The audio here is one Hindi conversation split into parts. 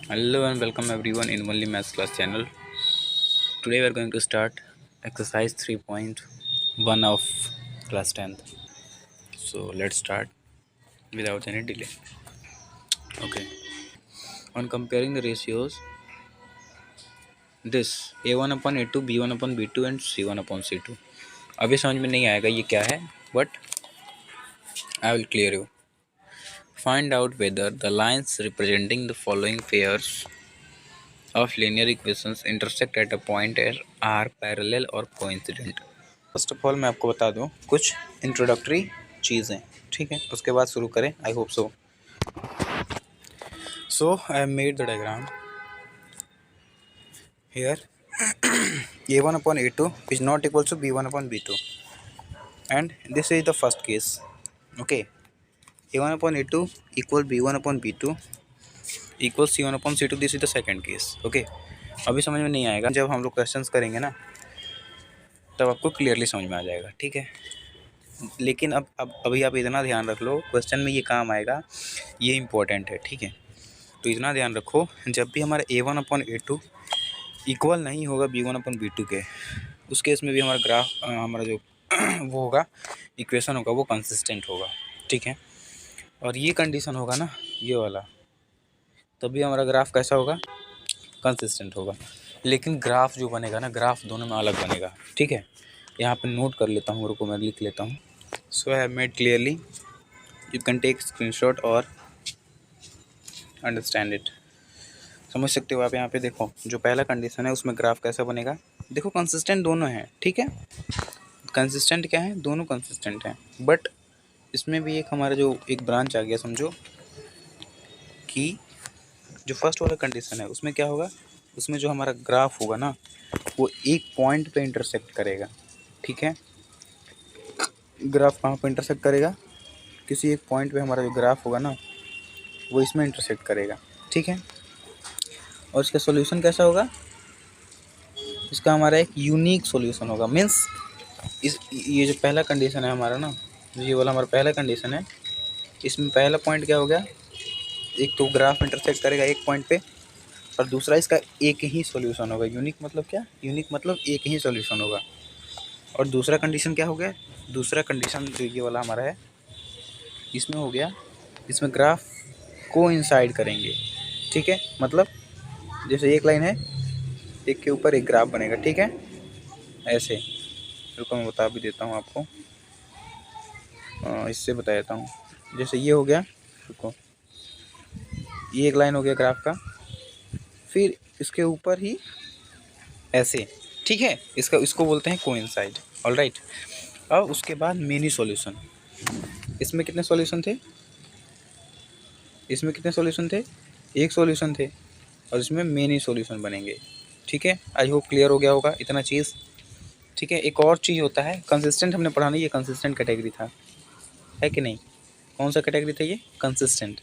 Hello and welcome everyone in Only Maths Class channel. Today we are going to start exercise 3.1 of class 10th. So let's start without any delay. Okay. On comparing the ratios, this a1 upon a2, b1 upon b2 and c1 upon c2. अभी समझ में नहीं आएगा ये क्या है, but I will clear you. Find out whether the lines representing the following pairs of linear equations intersect at a point are parallel or coincident. First of all मैं आपको बता दूं कुछ इंट्रोडक्टरी चीज़ें, ठीक है। उसके बाद शुरू करें। I hope so. So I have made the diagram here a1 upon a2 is not equal to b1 upon b2 and this is the first case. Okay, a1 upon a2 equal b1 upon b2 equal c1 upon c2. This is the second case. Okay, अभी समझ में नहीं आएगा, जब हम लोग क्वेश्चंस करेंगे ना तब आपको क्लियरली समझ में आ जाएगा, ठीक है। लेकिन अब अभी आप इतना ध्यान रख लो, क्वेश्चन में ये काम आएगा, ये इम्पोर्टेंट है, ठीक है। तो इतना ध्यान रखो, जब भी हमारा a1 अपॉन a2 इक्वल नहीं होगा b1 अपॉन b2 के, उस केस में भी हमारा ग्राफ हमारा जो वो होगा इक्वेशन होगा वो कंसिस्टेंट होगा, ठीक है। और ये कंडीशन होगा ना ये वाला, तभी हमारा ग्राफ कैसा होगा, कंसिस्टेंट होगा। लेकिन ग्राफ जो बनेगा ना, ग्राफ दोनों में अलग बनेगा, ठीक है। यहाँ पे नोट कर लेता हूँ, रुको मैं लिख लेता हूँ। So I have made clearly, you can take screenshot और अंडरस्टैंड इट। समझ सकते हो आप। यहाँ पे देखो, जो पहला कंडीशन है उसमें ग्राफ कैसा बनेगा, देखो कंसिस्टेंट दोनों हैं, ठीक है। कंसिस्टेंट क्या है, दोनों कंसिस्टेंट हैं, बट इसमें भी एक हमारा जो एक ब्रांच आ गया, समझो कि जो फर्स्ट वाला कंडीशन है उसमें क्या होगा, उसमें जो हमारा ग्राफ होगा ना वो एक पॉइंट पे इंटरसेक्ट करेगा, ठीक है। ग्राफ कहाँ पे इंटरसेक्ट करेगा, किसी एक पॉइंट पे हमारा जो ग्राफ होगा ना वो इसमें इंटरसेक्ट करेगा, ठीक है। और इसका सॉल्यूशन कैसा होगा, इसका हमारा एक यूनिक सॉल्यूशन होगा। मीन्स ये जो पहला कंडीशन है हमारा ना, ये वाला हमारा पहला कंडीशन है, इसमें पहला पॉइंट क्या हो गया, एक तो ग्राफ इंटरसेक्ट करेगा एक पॉइंट पे, और दूसरा इसका एक ही सॉल्यूशन होगा। यूनिक मतलब क्या, यूनिक मतलब एक ही सॉल्यूशन होगा। और दूसरा कंडीशन क्या हो गया, दूसरा कंडीशन जो ये वाला हमारा है इसमें हो गया, इसमें ग्राफ कोइंसाइड करेंगे, ठीक है। मतलब जैसे एक लाइन है, एक के ऊपर एक ग्राफ बनेगा, ठीक है, ऐसे। रुको मैं बता भी देता हूँ आपको, इससे बता देता हूँ। जैसे ये हो गया, रुको, ये एक लाइन हो गया ग्राफ का, फिर इसके ऊपर ही ऐसे, ठीक है। इसको बोलते हैं कोइंसाइड। ऑलराइट, अब उसके बाद मिनी सॉल्यूशन। इसमें कितने सॉल्यूशन थे, इसमें कितने सॉल्यूशन थे, एक सॉल्यूशन थे, और इसमें मेनी सॉल्यूशन बनेंगे, ठीक है। आई होप क्लियर हो गया होगा इतना चीज़, ठीक है। एक और चीज़ होता है कंसिस्टेंट, हमने पढ़ा नहीं, ये कंसिस्टेंट कैटेगरी था, है कि नहीं। कौन सा कैटेगरी था ये, कंसिस्टेंट।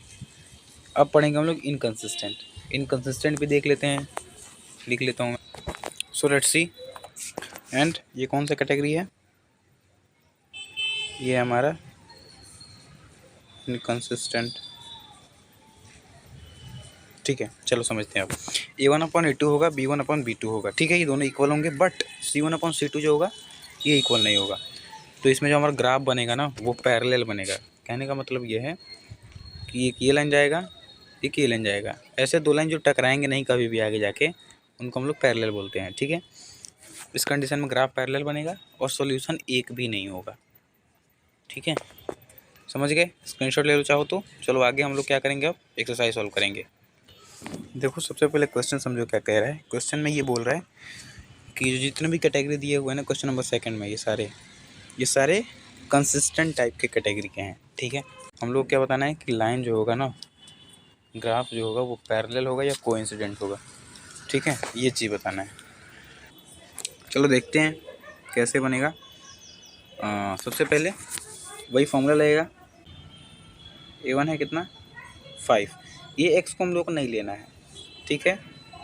अब पढ़ेंगे हम लोग इनकंसिस्टेंट। इनकंसिस्टेंट भी देख लेते हैं, लिख लेता हूँ। सो लेट्स सी, एंड ये कौन सा कैटेगरी है, ये हमारा इनकंसिस्टेंट, ठीक है। चलो समझते हैं अब। a1 अपॉन a2 होगा, b1 अपॉन b2 होगा, ठीक है। ये दोनों इक्वल होंगे, बट c1 अपॉन c2 जो होगा ये इक्वल नहीं होगा। तो इसमें जो हमारा ग्राफ बनेगा ना वो पैरेलल बनेगा। कहने का मतलब ये है कि एक ये लाइन जाएगा, एक ये लाइन जाएगा, ऐसे दो लाइन जो टकराएंगे नहीं कभी भी आगे जाके, उनको हम लोग पैरेलल बोलते हैं, ठीक है। इस कंडीशन में ग्राफ पैरेलल बनेगा और सॉल्यूशन एक भी नहीं होगा, ठीक है। समझ गए, स्क्रीनशॉट ले लो चाहो तो। चलो आगे हम लोग क्या करेंगे, अब एक्सरसाइज सॉल्व करेंगे। देखो सबसे पहले क्वेश्चन समझो क्या कह रहा है। क्वेश्चन में ये बोल रहा है कि जितने भी कैटेगरी दिए हुए हैं ना क्वेश्चन नंबर सेकंड में, ये सारे कंसिस्टेंट टाइप के कैटेगरी के हैं, ठीक है। हम लोग क्या बताना है कि लाइन जो होगा ना, ग्राफ जो होगा वो पैरेलल होगा या कोइंसिडेंट होगा, ठीक है। ये चीज़ बताना है। चलो देखते हैं कैसे बनेगा। सबसे पहले वही फॉर्मूला लगेगा, a1 है कितना 5, ये x को हम लोग को नहीं लेना है, ठीक है।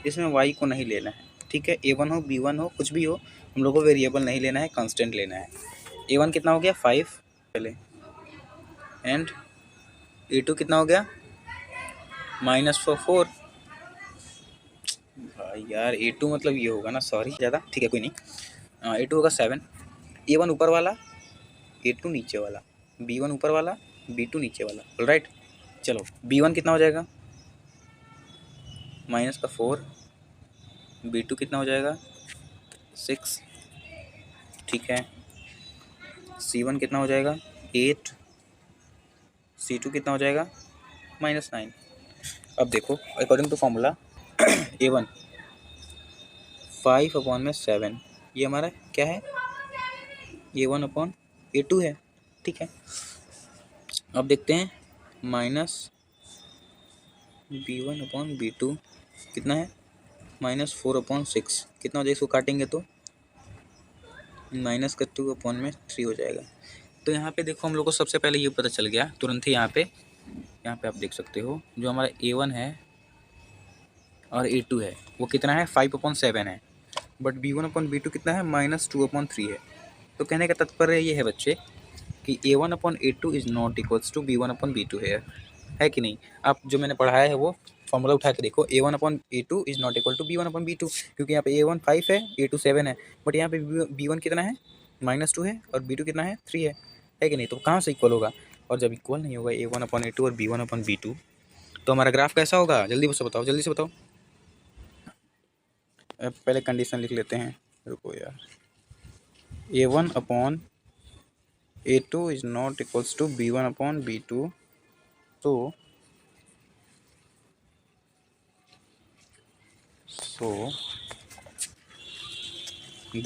इसमें y को नहीं लेना है, ठीक है। a1 हो b1 हो कुछ भी हो, हम लोग को वेरिएबल नहीं लेना है, कांस्टेंट लेना है। a1 कितना हो गया 5 पहले, एंड a2 कितना हो गया -4, यार A2 मतलब ये होगा ना, सॉरी ज़्यादा, ठीक है कोई नहीं। A2 होगा 7, A1 ऊपर वाला, A2 नीचे वाला, B1 ऊपर वाला, B2 नीचे वाला, ऑलराइट। चलो B1 कितना हो जाएगा, -4, B2 कितना हो जाएगा 6, ठीक है। C1 कितना हो जाएगा 8, C2 कितना हो जाएगा -9। अब देखो अकॉर्डिंग टू फॉर्मूला A1 5/7, ये हमारा क्या है, A1/A2 है, ठीक है। अब देखते हैं -B1/B2 कितना है, -4/6, कितना हो जाएगा, इसको काटेंगे तो -2/3 हो जाएगा। तो यहाँ पे देखो हम लोग को सबसे पहले ये पता चल गया तुरंत ही, यहाँ पे आप देख सकते हो जो हमारा A1 है और A2 है वो कितना है 5/7 है, बट B1/B2 कितना है -2/3 है। तो कहने का तात्पर्य ये है बच्चे कि A1/A2 is not equals to B1/B2 है कि नहीं। आप जो मैंने पढ़ाया है वो फॉर्मूला उठा के देखो, A1/A2 is not equal to B1/B2, क्योंकि यहाँ पे A1 5 है, A2 7 है, बट यहाँ पे B1 कितना है -2 है और B2 कितना है 3 है कि नहीं। तो कहाँ से इक्वल होगा, और जब इक्वल नहीं होगा A1/A2 और B1/B2 तो हमारा ग्राफ कैसा होगा, जल्दी से बताओ, जल्दी से बताओ। अब पहले कंडीशन लिख लेते हैं, रुको यार। A1/A2 is not equals to B1/B2, so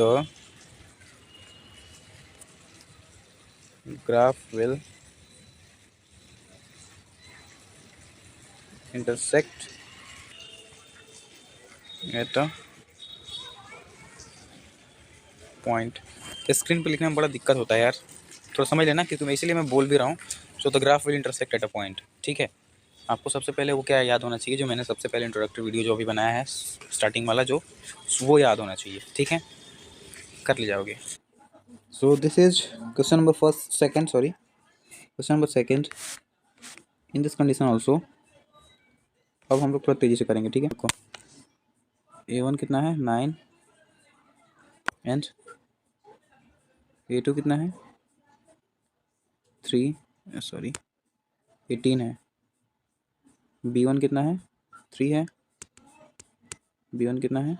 the graph will intersect at a point। Screen पे लिखने में बड़ा दिक्कत होता है यार, थोड़ा समझ लेना, क्योंकि मैं इसीलिए मैं बोल भी रहा हूँ। So the graph will intersect at a point, ठीक है। आपको सबसे पहले वो क्या याद होना चाहिए, जो मैंने सबसे पहले इंट्रोडक्टरी वीडियो जो भी बनाया है स्टार्टिंग वाला, जो वो याद होना चाहिए, ठीक है, कर ले जाओगे। So this is question number question number second in this condition also. अब हम लोग थोड़ा तेज़ी से करेंगे, ठीक है। देखो A1 कितना है 9 एंड A2 कितना है 18 है। B1 कितना है 3 है, B1 कितना है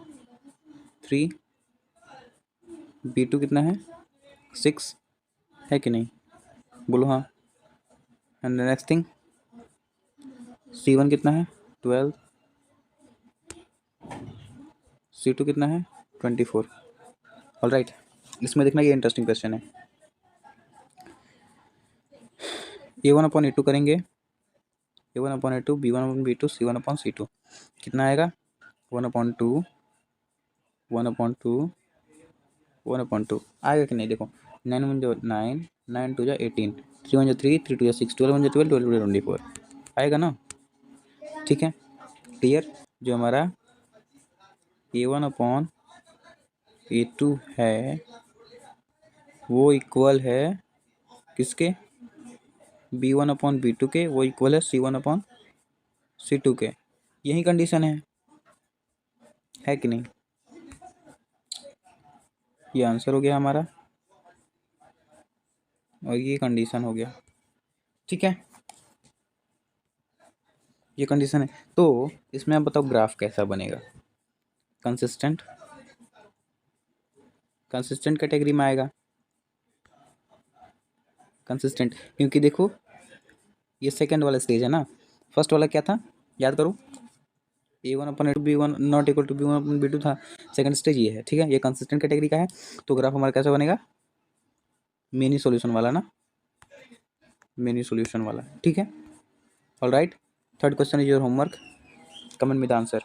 3, B2 कितना है 6 है कि नहीं, बोलो हाँ। एंड नेक्स्ट थिंग C1 कितना है 12, C2 कितना है 24, ऑलराइट। इसमें देखना ये इंटरेस्टिंग क्वेश्चन है। A1/A2 करेंगे, A1/A2, B1/B2, C1/C2 कितना आएगा 1/2, 1/2, 1/2 आएगा कि नहीं। देखो 9 1 9, 9 2 18, 3 1 3, 3 2 6, 12 1 12, 12 24 आएगा ना, ठीक है, क्लियर। जो हमारा A1/A2 है वो इक्वल है किसके, B1/B2 के, वो इक्वल है C1/C2 के। यही कंडीशन है कि नहीं। ये आंसर हो गया हमारा और ये कंडीशन हो गया, ठीक है, ये कंडीशन है। तो इसमें आप बताओ ग्राफ कैसा बनेगा, कंसिस्टेंट कैटेगरी में आएगा, कंसिस्टेंट, क्योंकि देखो ये सेकंड वाला स्टेज है ना, फर्स्ट वाला क्या था याद करो, A1/A2 B1 not equal to B1/B2 था, सेकंड स्टेज ये है, ठीक है। ये कंसिस्टेंट कैटेगरी का है, तो ग्राफ हमारा कैसा बनेगा, मिनी सॉल्यूशन वाला ना, मिनी सॉल्यूशन वाला, ठीक है, alright. Third question is your homework, comment with answer.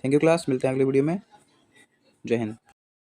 Thank you class, मिलते हैं अगले वीडियो में, जय हिंद।